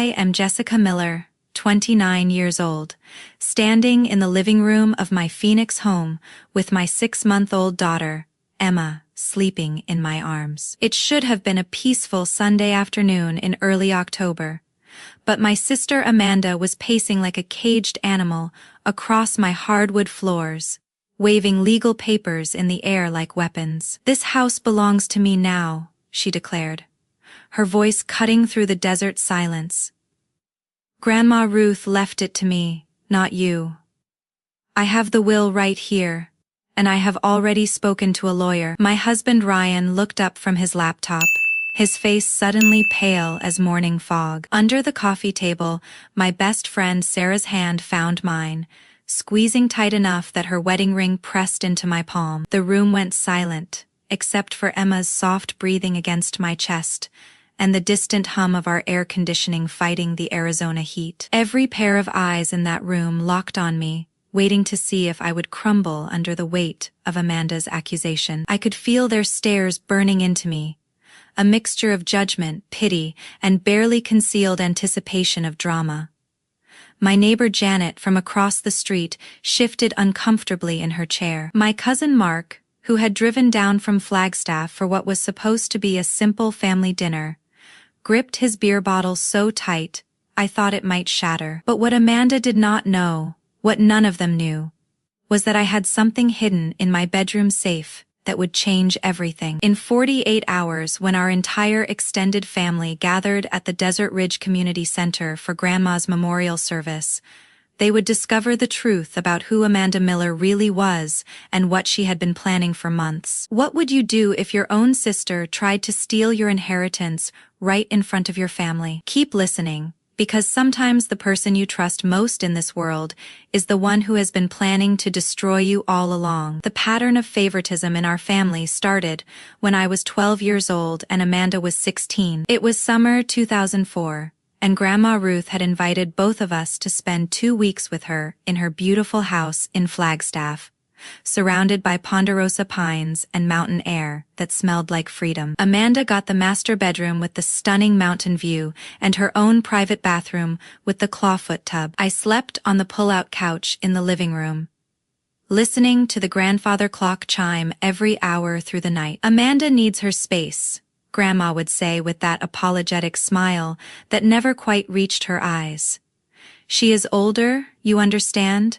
I am Jessica Miller, 29 years old, standing in the living room of my Phoenix home with my 6-month-old daughter, Emma, sleeping in my arms. It should have been a peaceful Sunday afternoon in early October, but my sister Amanda was pacing like a caged animal across my hardwood floors, waving legal papers in the air like weapons. "This house belongs to me now," she declared, her voice cutting through the desert silence. "Grandma Ruth left it to me, not you. I have the will right here, and I have already spoken to a lawyer." My husband Ryan looked up from his laptop, his face suddenly pale as morning fog. Under the coffee table, my best friend Sarah's hand found mine, squeezing tight enough that her wedding ring pressed into my palm. The room went silent, except for Emma's soft breathing against my chest, and the distant hum of our air conditioning fighting the Arizona heat. Every pair of eyes in that room locked on me, waiting to see if I would crumble under the weight of Amanda's accusation. I could feel their stares burning into me, a mixture of judgment, pity, and barely concealed anticipation of drama. My neighbor Janet from across the street shifted uncomfortably in her chair. My cousin Mark, who had driven down from Flagstaff for what was supposed to be a simple family dinner, gripped his beer bottle so tight I thought it might shatter. But what Amanda did not know, what none of them knew, was that I had something hidden in my bedroom safe that would change everything. In 48 hours, when our entire extended family gathered at the Desert Ridge Community Center for Grandma's memorial service, they would discover the truth about who Amanda Miller really was and what she had been planning for months. What would you do if your own sister tried to steal your inheritance right in front of your family? Keep listening, because sometimes the person you trust most in this world is the one who has been planning to destroy you all along. The pattern of favoritism in our family started when I was 12 years old and Amanda was 16. It was summer 2004. And Grandma Ruth had invited both of us to spend 2 weeks with her in her beautiful house in Flagstaff, surrounded by ponderosa pines and mountain air that smelled like freedom. Amanda got the master bedroom with the stunning mountain view and her own private bathroom with the clawfoot tub. I slept on the pull-out couch in the living room, listening to the grandfather clock chime every hour through the night. "Amanda needs her space," Grandma would say with that apologetic smile that never quite reached her eyes. "She is older, you understand?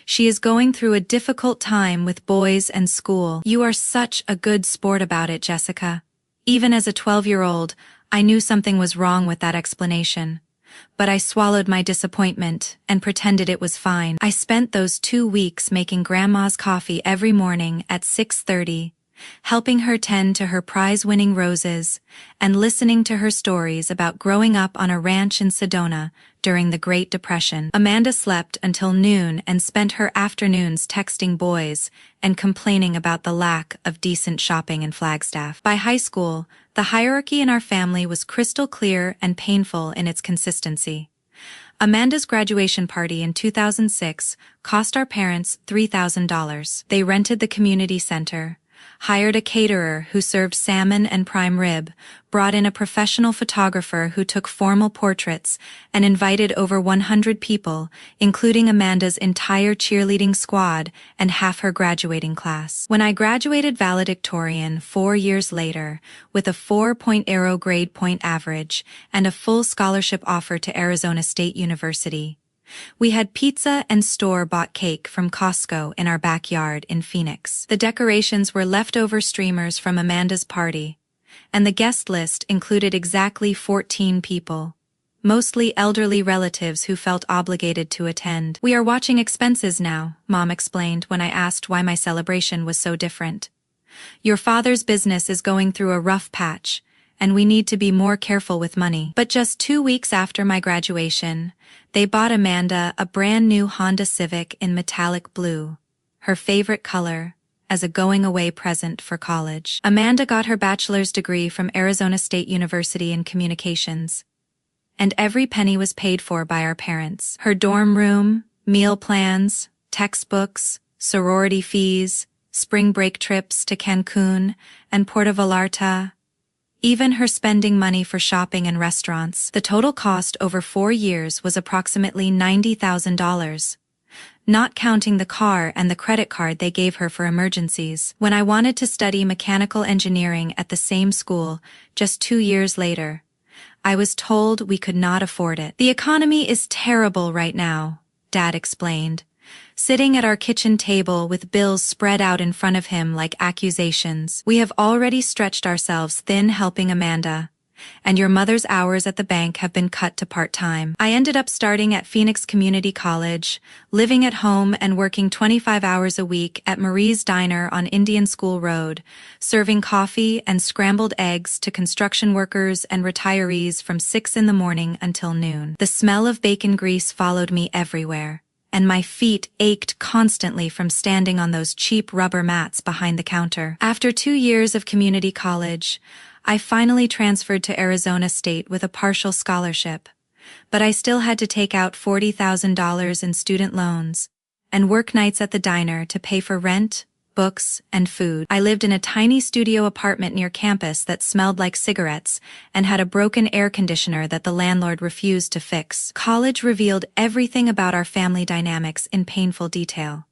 She is going through a difficult time with boys and school." "You are such a good sport about it, Jessica." Even as a 12-year-old, I knew something was wrong with that explanation. But I swallowed my disappointment and pretended it was fine. I spent those 2 weeks making Grandma's coffee every morning at 6:30, helping her tend to her prize-winning roses, and listening to her stories about growing up on a ranch in Sedona during the Great Depression. Amanda slept until noon and spent her afternoons texting boys and complaining about the lack of decent shopping in Flagstaff. By high school, the hierarchy in our family was crystal clear and painful in its consistency. Amanda's graduation party in 2006 cost our parents $3,000. They rented the community center, hired a caterer who served salmon and prime rib, brought in a professional photographer who took formal portraits, and invited over 100 people, including Amanda's entire cheerleading squad and half her graduating class. When I graduated valedictorian 4 years later, with a 4.0 grade point average and a full scholarship offer to Arizona State University, we had pizza and store-bought cake from Costco in our backyard in Phoenix. The decorations were leftover streamers from Amanda's party, and the guest list included exactly 14 people, mostly elderly relatives who felt obligated to attend. "We are watching expenses now," Mom explained when I asked why my celebration was so different. "Your father's business is going through a rough patch, and we need to be more careful with money." But just 2 weeks after my graduation, they bought Amanda a brand new Honda Civic in metallic blue, her favorite color, as a going-away present for college. Amanda got her bachelor's degree from Arizona State University in communications, and every penny was paid for by our parents. Her dorm room, meal plans, textbooks, sorority fees, spring break trips to Cancun and Puerto Vallarta. even her spending money for shopping and restaurants. The total cost over 4 years was approximately $90,000. Not counting the car and the credit card they gave her for emergencies. When I wanted to study mechanical engineering at the same school, just 2 years later, I was told we could not afford it. "The economy is terrible right now," Dad explained, sitting at our kitchen table with bills spread out in front of him like accusations. "We have already stretched ourselves thin helping Amanda, and your mother's hours at the bank have been cut to part-time." I ended up starting at Phoenix Community College, living at home and working 25 hours a week at Marie's Diner on Indian School Road, serving coffee and scrambled eggs to construction workers and retirees from 6 in the morning until noon. The smell of bacon grease followed me everywhere, and my feet ached constantly from standing on those cheap rubber mats behind the counter. After 2 years of community college, I finally transferred to Arizona State with a partial scholarship, but I still had to take out $40,000 in student loans and work nights at the diner to pay for rent, books, and food. I lived in a tiny studio apartment near campus that smelled like cigarettes and had a broken air conditioner that the landlord refused to fix. College revealed everything about our family dynamics in painful detail.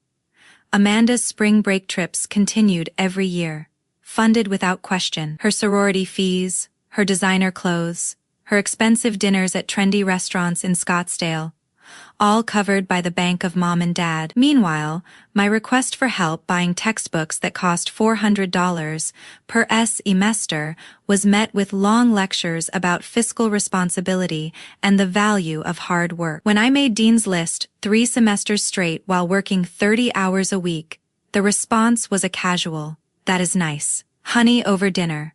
Amanda's spring break trips continued every year, funded without question. Her sorority fees, her designer clothes, her expensive dinners at trendy restaurants in Scottsdale, all covered by the bank of Mom and Dad. Meanwhile, my request for help buying textbooks that cost $400 per semester was met with long lectures about fiscal responsibility and the value of hard work. When I made Dean's List 3 semesters straight while working 30 hours a week, the response was a casual, "That is nice, honey," over dinner,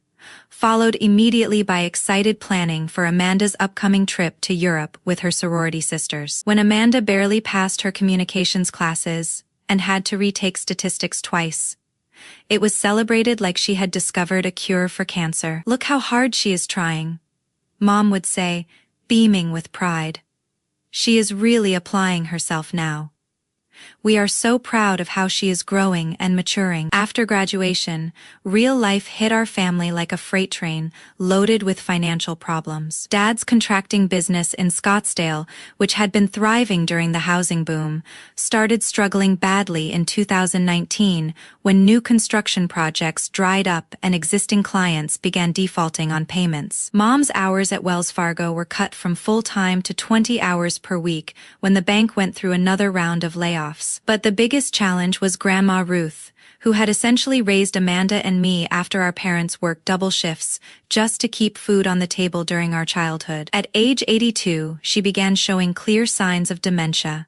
followed immediately by excited planning for Amanda's upcoming trip to Europe with her sorority sisters. When Amanda barely passed her communications classes and had to retake statistics twice, it was celebrated like she had discovered a cure for cancer. "Look how hard she is trying," Mom would say, beaming with pride. "She is really applying herself now. We are so proud of how she is growing and maturing." After graduation, real life hit our family like a freight train, loaded with financial problems. Dad's contracting business in Scottsdale, which had been thriving during the housing boom, started struggling badly in 2019 when new construction projects dried up and existing clients began defaulting on payments. Mom's hours at Wells Fargo were cut from full-time to 20 hours per week when the bank went through another round of layoffs. But the biggest challenge was Grandma Ruth, who had essentially raised Amanda and me after our parents worked double shifts just to keep food on the table during our childhood. At age 82, she began showing clear signs of dementia,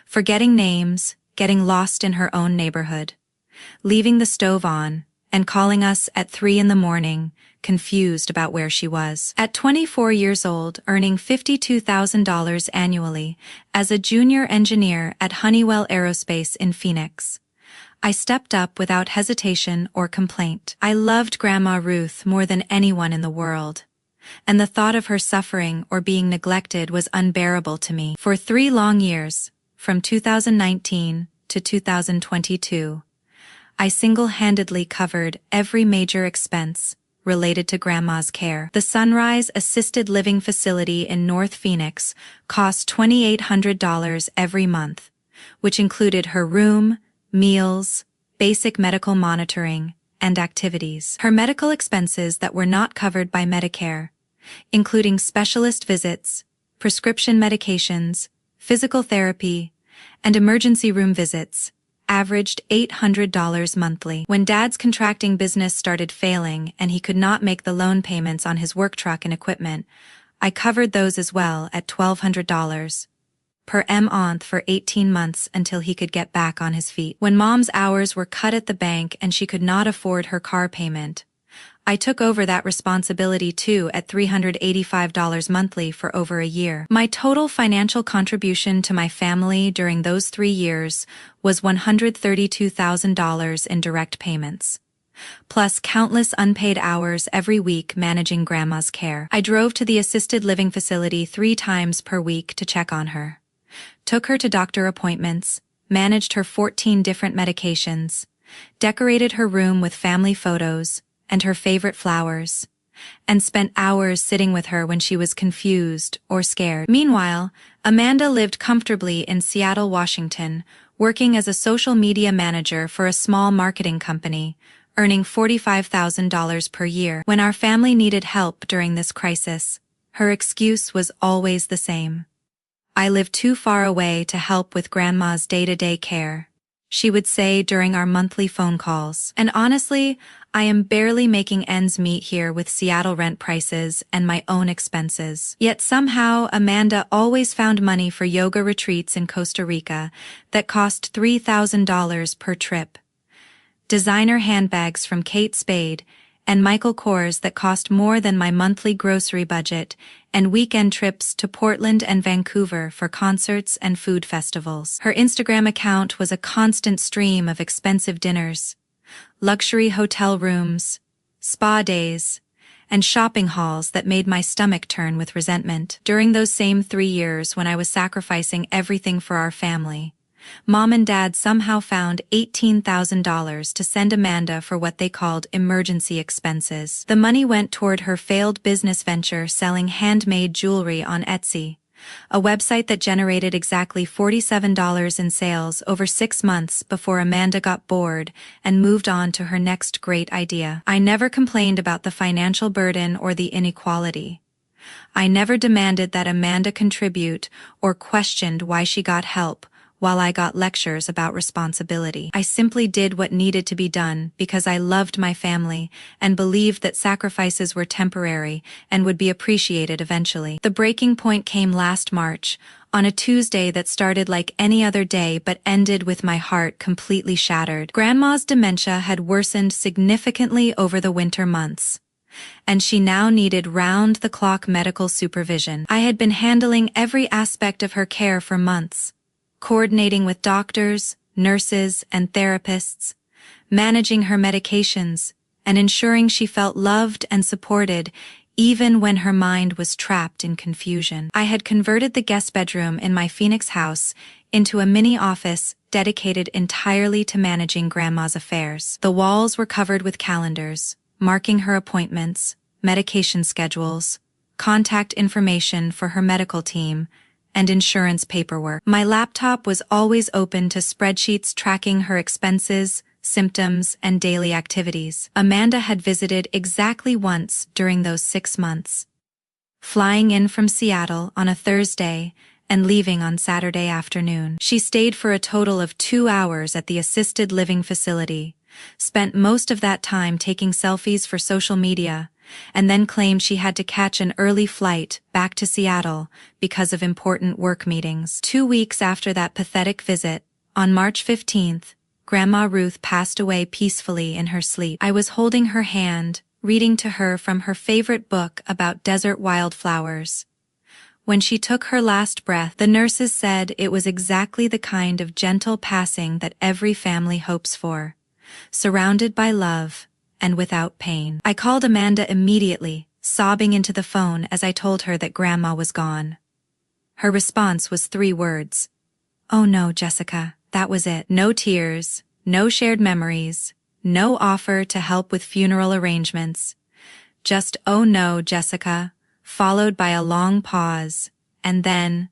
forgetting names, getting lost in her own neighborhood, leaving the stove on, and calling us at 3 in the morning, confused about where she was. At 24 years old, earning $52,000 annually as a junior engineer at Honeywell Aerospace in Phoenix, I stepped up without hesitation or complaint. I loved Grandma Ruth more than anyone in the world, and the thought of her suffering or being neglected was unbearable to me. For 3 long years, from 2019 to 2022, I single-handedly covered every major expense related to Grandma's care. The Sunrise Assisted Living Facility in North Phoenix cost $2,800 every month, which included her room, meals, basic medical monitoring, and activities. Her medical expenses that were not covered by Medicare, including specialist visits, prescription medications, physical therapy, and emergency room visits, averaged $800 monthly. When Dad's contracting business started failing and he could not make the loan payments on his work truck and equipment, I covered those as well at $1,200 per month for 18 months until he could get back on his feet. When Mom's hours were cut at the bank and she could not afford her car payment, I took over that responsibility too at $385 monthly for over a year. My total financial contribution to my family during those 3 years was $132,000 in direct payments, plus countless unpaid hours every week managing Grandma's care. I drove to the assisted living facility 3 times per week to check on her, took her to doctor appointments, managed her 14 different medications, decorated her room with family photos and her favorite flowers, and spent hours sitting with her when she was confused or scared. Meanwhile, Amanda lived comfortably in Seattle, Washington, working as a social media manager for a small marketing company, earning $45,000 per year. When our family needed help during this crisis, her excuse was always the same. "I live too far away to help with Grandma's day-to-day care," she would say during our monthly phone calls. And honestly, I am barely making ends meet here with Seattle rent prices and my own expenses. Yet somehow Amanda always found money for yoga retreats in Costa Rica that cost $3,000 per trip, designer handbags from Kate Spade and Michael Kors that cost more than my monthly grocery budget, and weekend trips to Portland and Vancouver for concerts and food festivals. Her Instagram account was a constant stream of expensive dinners, luxury hotel rooms, spa days, and shopping hauls that made my stomach turn with resentment. During those same 3 years when I was sacrificing everything for our family, Mom and Dad somehow found $18,000 to send Amanda for what they called emergency expenses. The money went toward her failed business venture selling handmade jewelry on Etsy, a website that generated exactly $47 in sales over 6 months before Amanda got bored and moved on to her next great idea. I never complained about the financial burden or the inequality. I never demanded that Amanda contribute or questioned why she got help while I got lectures about responsibility. I simply did what needed to be done because I loved my family and believed that sacrifices were temporary and would be appreciated eventually. The breaking point came last March, on a Tuesday that started like any other day but ended with my heart completely shattered. Grandma's dementia had worsened significantly over the winter months, and she now needed round-the-clock medical supervision. I had been handling every aspect of her care for months, coordinating with doctors, nurses, and therapists, managing her medications, and ensuring she felt loved and supported even when her mind was trapped in confusion. I had converted the guest bedroom in my Phoenix house into a mini office dedicated entirely to managing Grandma's affairs. The walls were covered with calendars, marking her appointments, medication schedules, contact information for her medical team, and insurance paperwork. My laptop was always open to spreadsheets tracking her expenses, symptoms, and daily activities. Amanda had visited exactly once during those 6 months, flying in from Seattle on a Thursday and leaving on Saturday afternoon. She stayed for a total of 2 hours at the assisted living facility, spent most of that time taking selfies for social media, and then claimed she had to catch an early flight back to Seattle because of important work meetings. 2 weeks after that pathetic visit, on March 15th, Grandma Ruth passed away peacefully in her sleep. I was holding her hand, reading to her from her favorite book about desert wildflowers. When she took her last breath, the nurses said it was exactly the kind of gentle passing that every family hopes for, surrounded by love and without pain. I called Amanda immediately, sobbing into the phone as I told her that Grandma was gone. Her response was 3 words. "Oh no, Jessica, that was it." No tears, no shared memories, no offer to help with funeral arrangements. Just "oh no, Jessica," followed by a long pause, and then,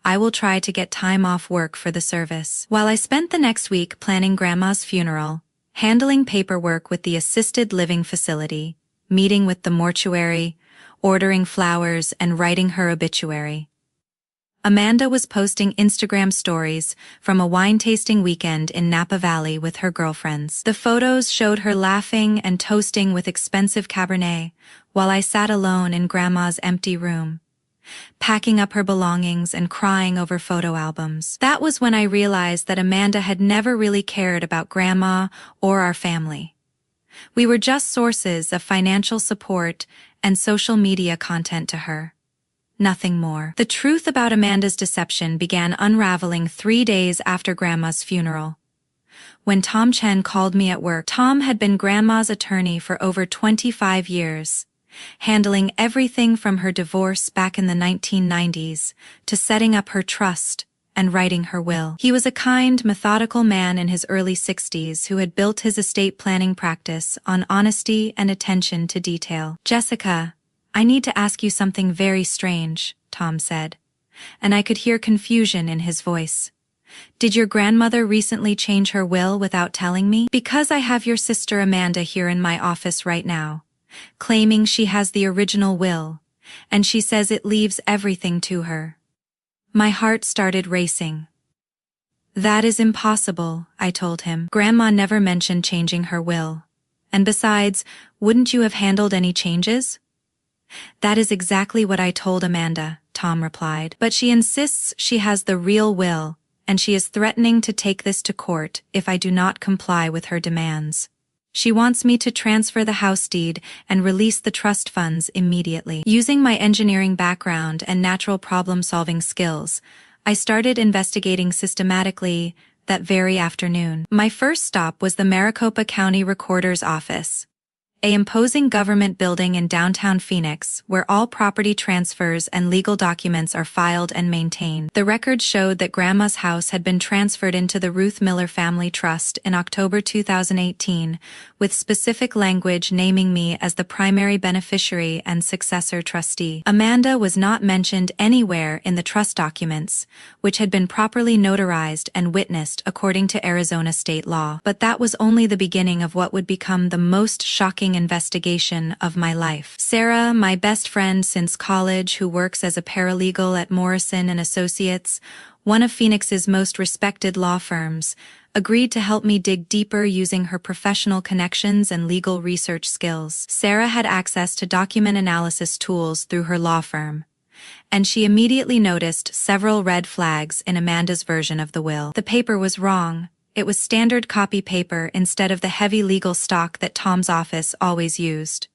"I will try to get time off work for the service." While I spent the next week planning Grandma's funeral, handling paperwork with the assisted living facility, meeting with the mortuary, ordering flowers, and writing her obituary, Amanda was posting Instagram stories from a wine-tasting weekend in Napa Valley with her girlfriends. The photos showed her laughing and toasting with expensive Cabernet, while I sat alone in Grandma's empty room, packing up her belongings and crying over photo albums. That was when I realized that Amanda had never really cared about Grandma or our family. We were just sources of financial support and social media content to her. Nothing more. The truth about Amanda's deception began unraveling 3 days after Grandma's funeral. When Tom Chen called me at work, Tom had been Grandma's attorney for over 25 years, handling everything from her divorce back in the 1990s to setting up her trust and writing her will. He was a kind, methodical man in his early 60s who had built his estate planning practice on honesty and attention to detail. "Jessica, I need to ask you something very strange," Tom said, and I could hear confusion in his voice. "Did your grandmother recently change her will without telling me? Because I have your sister Amanda here in my office right now, claiming she has the original will, and she says it leaves everything to her." My heart started racing. "That is impossible," I told him. "Grandma never mentioned changing her will. And besides, wouldn't you have handled any changes?" "That is exactly what I told Amanda," Tom replied. "But she insists she has the real will, and she is threatening to take this to court if I do not comply with her demands. She wants me to transfer the house deed and release the trust funds immediately." Using my engineering background and natural problem-solving skills, I started investigating systematically that very afternoon. My first stop was the Maricopa County Recorder's Office, an imposing government building in downtown Phoenix where all property transfers and legal documents are filed and maintained. The records showed that Grandma's house had been transferred into the Ruth Miller Family Trust in October 2018, with specific language naming me as the primary beneficiary and successor trustee. Amanda was not mentioned anywhere in the trust documents, which had been properly notarized and witnessed according to Arizona state law. But that was only the beginning of what would become the most shocking investigation of my life. Sarah, my best friend since college who works as a paralegal at Morrison and Associates, one of Phoenix's most respected law firms, agreed to help me dig deeper using her professional connections and legal research skills. Sarah had access to document analysis tools through her law firm, and she immediately noticed several red flags in Amanda's version of the will. The paper was wrong. It was standard copy paper instead of the heavy legal stock that Tom's office always used.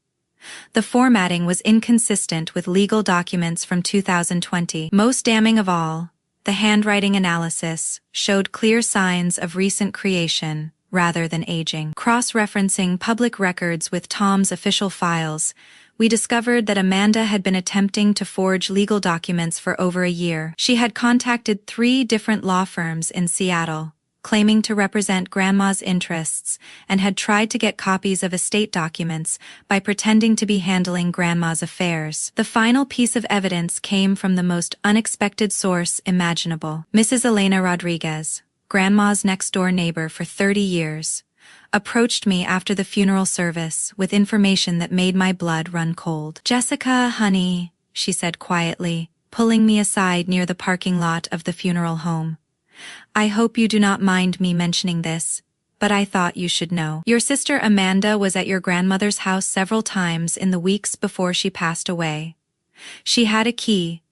The formatting was inconsistent with legal documents from 2020. Most damning of all, the handwriting analysis showed clear signs of recent creation rather than aging. Cross-referencing public records with Tom's official files, we discovered that Amanda had been attempting to forge legal documents for over a year. She had contacted 3 different law firms in Seattle, claiming to represent Grandma's interests, and had tried to get copies of estate documents by pretending to be handling Grandma's affairs. The final piece of evidence came from the most unexpected source imaginable. Mrs. Elena Rodriguez, Grandma's next-door neighbor for 30 years, approached me after the funeral service with information that made my blood run cold. "Jessica, honey," she said quietly, pulling me aside near the parking lot of the funeral home. "I hope you do not mind me mentioning this, but I thought you should know. Your sister Amanda was at your grandmother's house several times in the weeks before she passed away. She had a key,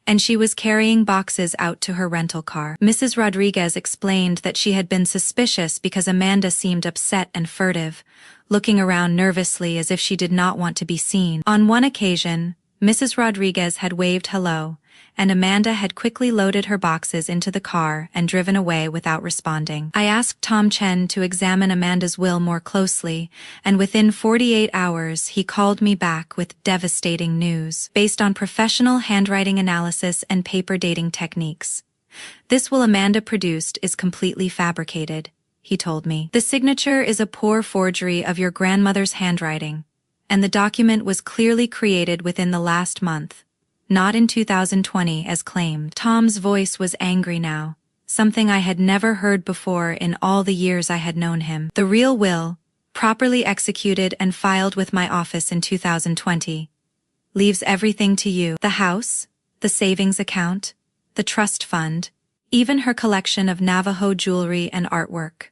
and she was carrying boxes out to her rental car." Mrs. Rodriguez explained that she had been suspicious because Amanda seemed upset and furtive, looking around nervously as if she did not want to be seen. On one occasion, Mrs. Rodriguez had waved hello, and Amanda had quickly loaded her boxes into the car and driven away without responding. I asked Tom Chen to examine Amanda's will more closely, and within 48 hours he called me back with devastating news. Based on professional handwriting analysis and paper dating techniques, this will Amanda produced is completely fabricated, he told me. The signature is a poor forgery of your grandmother's handwriting, and the document was clearly created within the last month, not in 2020 as claimed. Tom's voice was angry now, something I had never heard before in all the years I had known him. The real will, properly executed and filed with my office in 2020, leaves everything to you. The house, the savings account, the trust fund, even her collection of Navajo jewelry and artwork.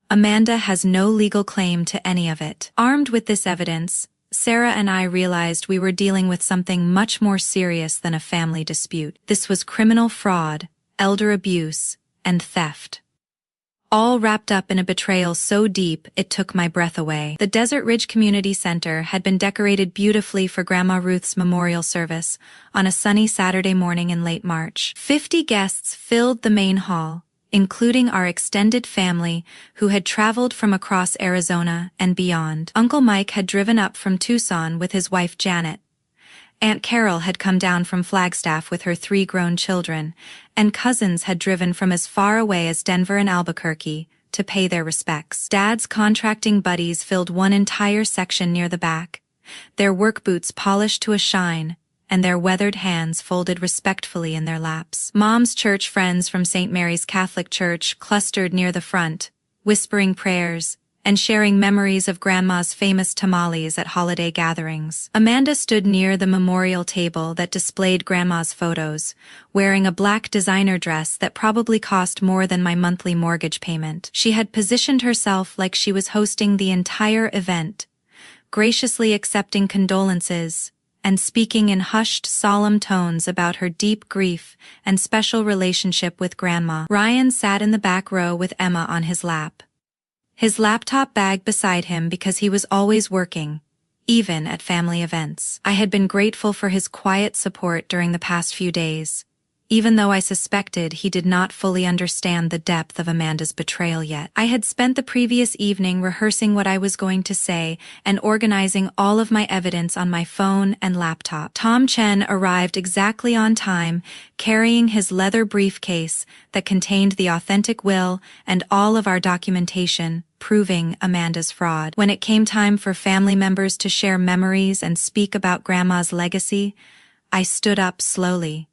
Amanda has no legal claim to any of it. Armed with this evidence, Sarah and I realized we were dealing with something much more serious than a family dispute. This was criminal fraud, elder abuse, and theft, all wrapped up in a betrayal so deep it took my breath away. The Desert Ridge Community Center had been decorated beautifully for Grandma Ruth's memorial service on a sunny Saturday morning in late March. 50 guests filled the main hall, including our extended family who had traveled from across Arizona and beyond. Uncle Mike had driven up from Tucson with his wife Janet, Aunt Carol had come down from Flagstaff with her 3 grown children, and cousins had driven from as far away as Denver and Albuquerque to pay their respects. Dad's contracting buddies filled one entire section near the back, their work boots polished to a shine, and their weathered hands folded respectfully in their laps. Mom's church friends from St. Mary's Catholic Church clustered near the front, whispering prayers and sharing memories of Grandma's famous tamales at holiday gatherings. Amanda stood near the memorial table that displayed Grandma's photos, wearing a black designer dress that probably cost more than my monthly mortgage payment. She had positioned herself like she was hosting the entire event, graciously accepting condolences and speaking in hushed, solemn tones about her deep grief and special relationship with Grandma. Ryan sat in the back row with Emma on his lap, his laptop bag beside him because he was always working, even at family events. I had been grateful for his quiet support during the past few days, even though I suspected he did not fully understand the depth of Amanda's betrayal yet. I had spent the previous evening rehearsing what I was going to say and organizing all of my evidence on my phone and laptop. Tom Chen arrived exactly on time, carrying his leather briefcase that contained the authentic will and all of our documentation, proving Amanda's fraud. When it came time for family members to share memories and speak about Grandma's legacy, I stood up slowly,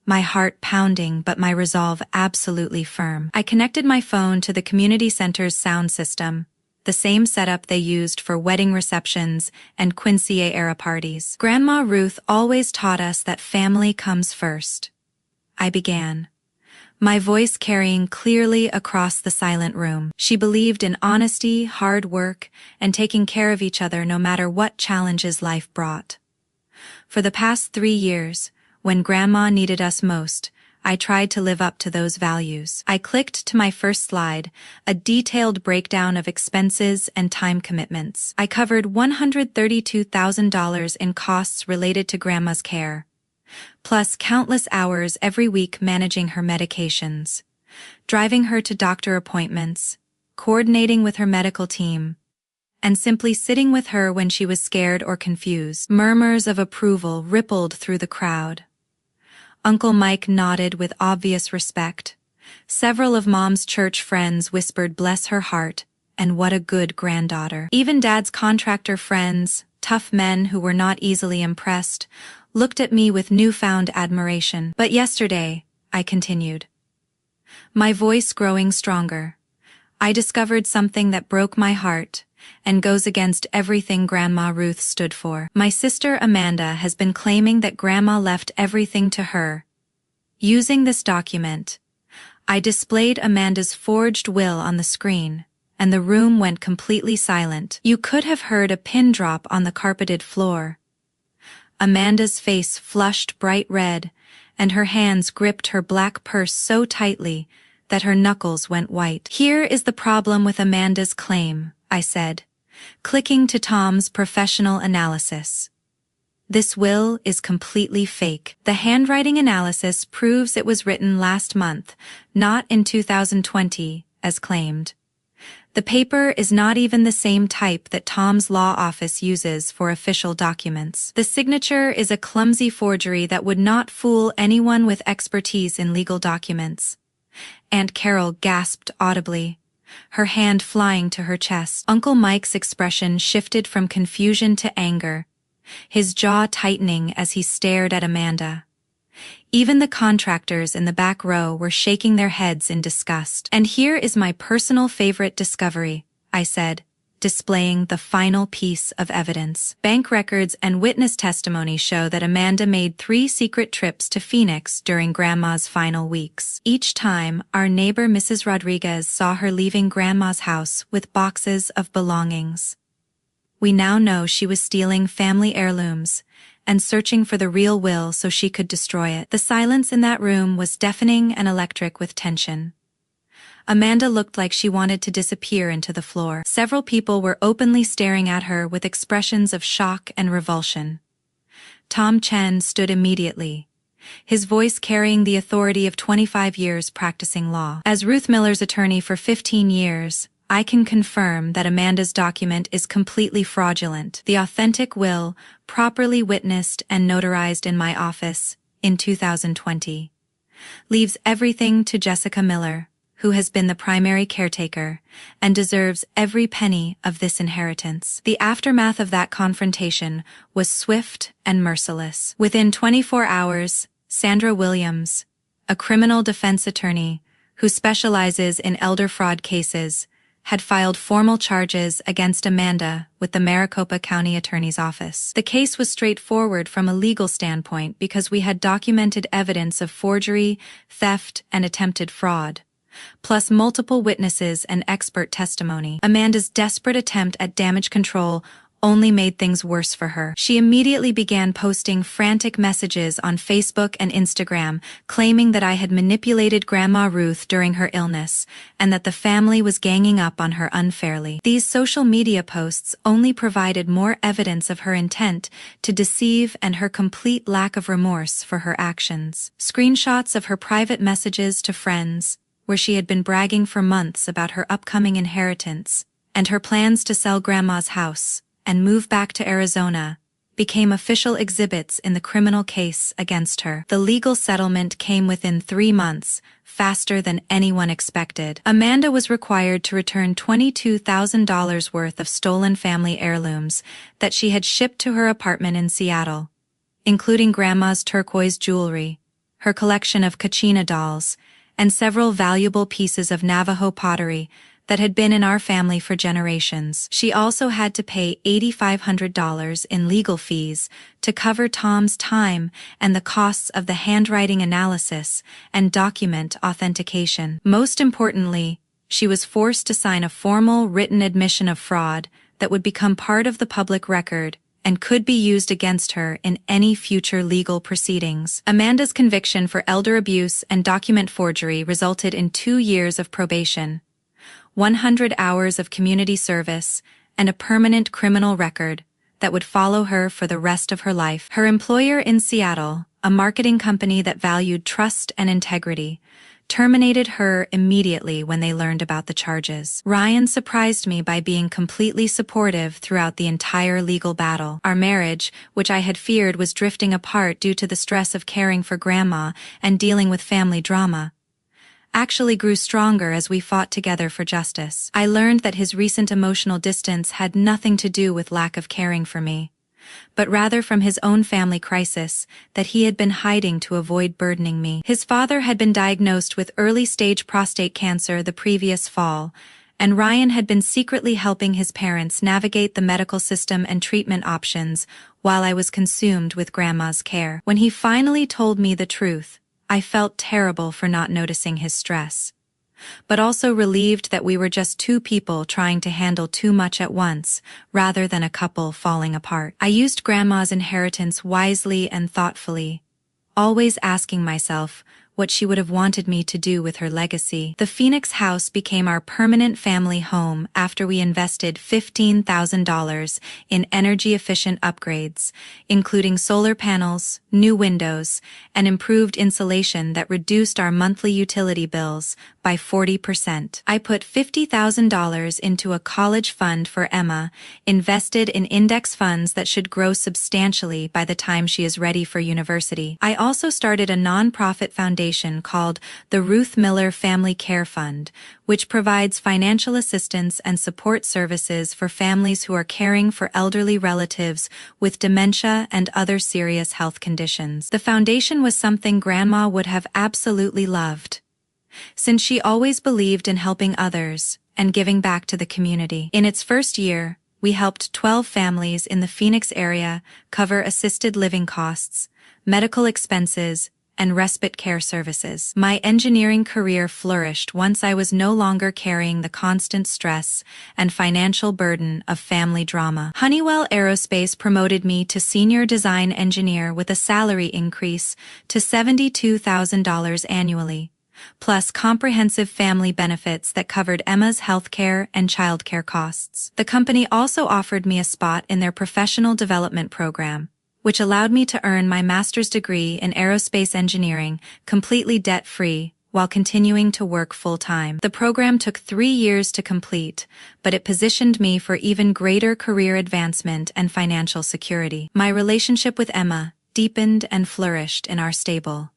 my heart pounding but my resolve absolutely firm. I connected my phone to the community center's sound system, the same setup they used for wedding receptions and Quincy-era parties. Grandma Ruth always taught us that family comes first, I began, my voice carrying clearly across the silent room. She believed in honesty, hard work, and taking care of each other no matter what challenges life brought. For the past 3 years, when Grandma needed us most, I tried to live up to those values. I clicked to my first slide, a detailed breakdown of expenses and time commitments. I covered $132,000 in costs related to Grandma's care, plus countless hours every week managing her medications, driving her to doctor appointments, coordinating with her medical team, and simply sitting with her when she was scared or confused. Murmurs of approval rippled through the crowd. Uncle Mike nodded with obvious respect. Several of Mom's church friends whispered bless her heart, and what a good granddaughter. Even Dad's contractor friends, tough men who were not easily impressed, looked at me with newfound admiration. But yesterday, I continued, my voice growing stronger, I discovered something that broke my heart and goes against everything Grandma Ruth stood for. My sister Amanda has been claiming that Grandma left everything to her. Using this document, I displayed Amanda's forged will on the screen, and the room went completely silent. You could have heard a pin drop on the carpeted floor. Amanda's face flushed bright red, and her hands gripped her black purse so tightly that her knuckles went white. Here is the problem with Amanda's claim, I said, clicking to Tom's professional analysis. This will is completely fake. The handwriting analysis proves it was written last month, not in 2020, as claimed. The paper is not even the same type that Tom's law office uses for official documents. The signature is a clumsy forgery that would not fool anyone with expertise in legal documents. Aunt Carol gasped audibly, her hand flying to her chest. Uncle Mike's expression shifted from confusion to anger, his jaw tightening as he stared at Amanda. Even the contractors in the back row were shaking their heads in disgust. And here is my personal favorite discovery, I said, displaying the final piece of evidence. Bank records and witness testimony show that Amanda made 3 secret trips to Phoenix during Grandma's final weeks. Each time, our neighbor Mrs. Rodriguez saw her leaving Grandma's house with boxes of belongings. We now know she was stealing family heirlooms and searching for the real will so she could destroy it. The silence in that room was deafening and electric with tension. Amanda looked like she wanted to disappear into the floor. Several people were openly staring at her with expressions of shock and revulsion. Tom Chen stood immediately, his voice carrying the authority of 25 years practicing law. As Ruth Miller's attorney for 15 years, I can confirm that Amanda's document is completely fraudulent. The authentic will, properly witnessed and notarized in my office in 2020, leaves everything to Jessica Miller, who has been the primary caretaker and deserves every penny of this inheritance. The aftermath of that confrontation was swift and merciless. Within 24 hours, Sandra Williams, a criminal defense attorney who specializes in elder fraud cases, had filed formal charges against Amanda with the Maricopa County Attorney's Office. The case was straightforward from a legal standpoint because we had documented evidence of forgery, theft, and attempted fraud, plus multiple witnesses and expert testimony. Amanda's desperate attempt at damage control only made things worse for her. She immediately began posting frantic messages on Facebook and Instagram, claiming that I had manipulated Grandma Ruth during her illness, and that the family was ganging up on her unfairly. These social media posts only provided more evidence of her intent to deceive and her complete lack of remorse for her actions. Screenshots of her private messages to friends, where she had been bragging for months about her upcoming inheritance, and her plans to sell Grandma's house and move back to Arizona, became official exhibits in the criminal case against her. The legal settlement came within 3 months, faster than anyone expected. Amanda was required to return $22,000 worth of stolen family heirlooms that she had shipped to her apartment in Seattle, including Grandma's turquoise jewelry, her collection of Kachina dolls, and several valuable pieces of Navajo pottery that had been in our family for generations. She also had to pay $8,500 in legal fees to cover Tom's time and the costs of the handwriting analysis and document authentication. Most importantly, she was forced to sign a formal written admission of fraud that would become part of the public record and could be used against her in any future legal proceedings. Amanda's conviction for elder abuse and document forgery resulted in 2 years of probation, 100 hours of community service, and a permanent criminal record that would follow her for the rest of her life. Her employer in Seattle, a marketing company that valued trust and integrity, terminated her immediately when they learned about the charges. Ryan surprised me by being completely supportive throughout the entire legal battle. Our marriage, which I had feared was drifting apart due to the stress of caring for Grandma and dealing with family drama, actually grew stronger as we fought together for justice. I learned that his recent emotional distance had nothing to do with lack of caring for me, but rather from his own family crisis that he had been hiding to avoid burdening me. His father had been diagnosed with early-stage prostate cancer the previous fall, and Ryan had been secretly helping his parents navigate the medical system and treatment options while I was consumed with Grandma's care. When he finally told me the truth, I felt terrible for not noticing his stress, but also relieved that we were just 2 people trying to handle too much at once, rather than a couple falling apart. I used Grandma's inheritance wisely and thoughtfully, always asking myself what she would have wanted me to do with her legacy. The Phoenix house became our permanent family home after we invested $15,000 in energy-efficient upgrades, including solar panels, new windows, and improved insulation that reduced our monthly utility bills by 40%. I put $50,000 into a college fund for Emma, invested in index funds that should grow substantially by the time she is ready for university. I also started a nonprofit foundation called the Ruth Miller Family Care Fund, which provides financial assistance and support services for families who are caring for elderly relatives with dementia and other serious health conditions. The foundation was something Grandma would have absolutely loved, since she always believed in helping others and giving back to the community. In its first year, we helped 12 families in the Phoenix area cover assisted living costs, medical expenses, and respite care services. My engineering career flourished once I was no longer carrying the constant stress and financial burden of family drama. Honeywell Aerospace promoted me to senior design engineer with a salary increase to $72,000 annually, plus comprehensive family benefits that covered Emma's healthcare and childcare costs. The company also offered me a spot in their professional development program, which allowed me to earn my master's degree in aerospace engineering completely debt-free while continuing to work full-time. The program took 3 years to complete, but it positioned me for even greater career advancement and financial security. My relationship with Emma deepened and flourished in our stable,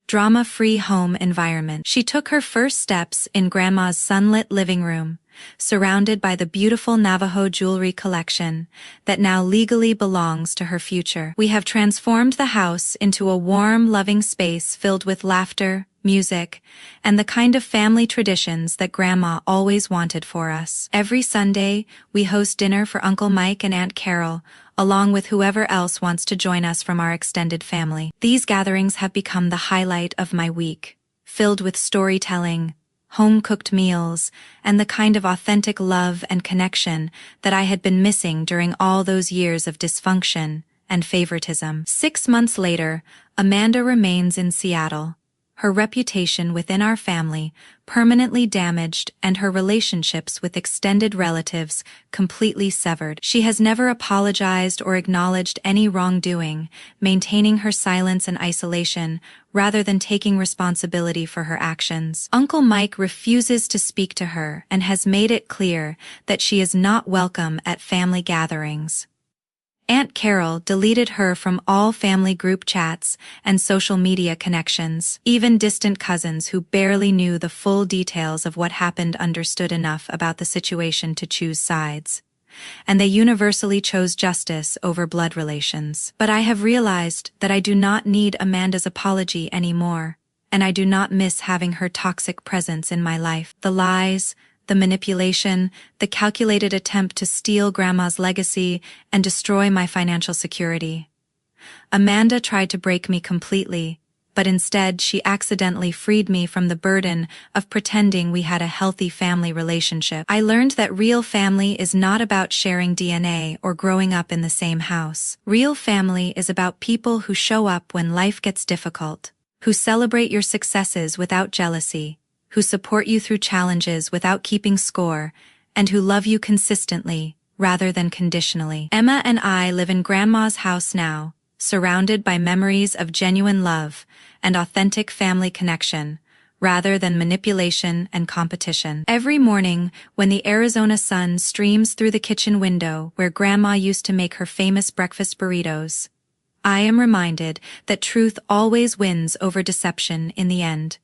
drama-free home environment. She took her first steps in Grandma's sunlit living room, surrounded by the beautiful Navajo jewelry collection that now legally belongs to her future. We have transformed the house into a warm, loving space filled with laughter, music, and the kind of family traditions that Grandma always wanted for us. Every Sunday, we host dinner for Uncle Mike and Aunt Carol, along with whoever else wants to join us from our extended family. These gatherings have become the highlight of my week, filled with storytelling, home-cooked meals, and the kind of authentic love and connection that I had been missing during all those years of dysfunction and favoritism. 6 months later, Amanda remains in Seattle, her reputation within our family permanently damaged and her relationships with extended relatives completely severed. She has never apologized or acknowledged any wrongdoing, maintaining her silence and isolation rather than taking responsibility for her actions. Uncle Mike refuses to speak to her and has made it clear that she is not welcome at family gatherings. Aunt Carol deleted her from all family group chats and social media connections. Even distant cousins who barely knew the full details of what happened understood enough about the situation to choose sides, and they universally chose justice over blood relations. But I have realized that I do not need Amanda's apology anymore, and I do not miss having her toxic presence in my life. The lies, the manipulation, the calculated attempt to steal Grandma's legacy and destroy my financial security. Amanda tried to break me completely, but instead she accidentally freed me from the burden of pretending we had a healthy family relationship. I learned that real family is not about sharing DNA or growing up in the same house. Real family is about people who show up when life gets difficult, who celebrate your successes without jealousy, who support you through challenges without keeping score, and who love you consistently, rather than conditionally. Emma and I live in Grandma's house now, surrounded by memories of genuine love and authentic family connection, rather than manipulation and competition. Every morning, when the Arizona sun streams through the kitchen window where Grandma used to make her famous breakfast burritos, I am reminded that truth always wins over deception in the end,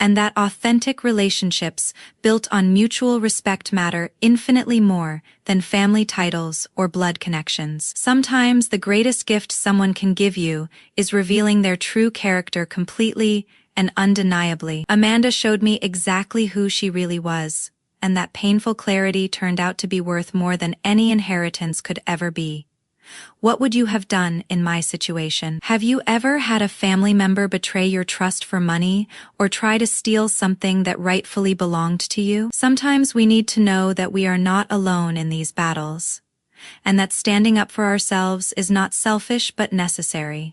and that authentic relationships built on mutual respect matter infinitely more than family titles or blood connections. Sometimes the greatest gift someone can give you is revealing their true character completely and undeniably. Amanda showed me exactly who she really was, and that painful clarity turned out to be worth more than any inheritance could ever be. What would you have done in my situation? Have you ever had a family member betray your trust for money or try to steal something that rightfully belonged to you? Sometimes we need to know that we are not alone in these battles, and that standing up for ourselves is not selfish but necessary.